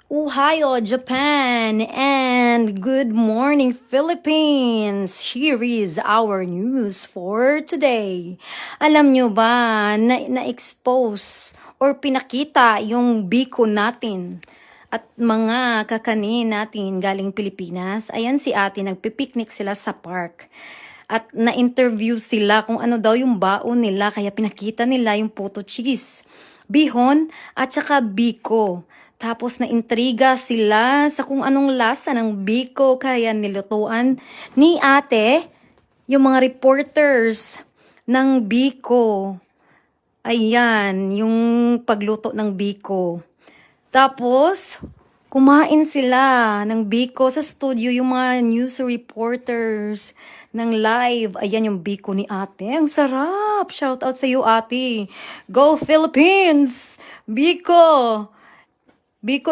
Ohio, Japan, and good morning, Philippines! Here is our news for today. Alam nyo ba na-expose or pinakita yung biko natin at mga kakanin natin galing Pilipinas? Ayan si ate, nagpipiknik sila sa park. At na-interview sila kung ano daw yung baon nila, kaya pinakita nila yung puto cheese, bihon, at saka biko. Tapos na-intriga sila sa kung anong lasa ng biko, kaya nilutuan ni ate yung mga reporters ng biko. Ayan, yung pagluto ng biko. Tapos, kumain sila ng biko sa studio, yung mga news reporters ng live. Ayan yung biko ni ate. Ang sarap! Shout out sa iyo, ate. Go Philippines! Biko! Biko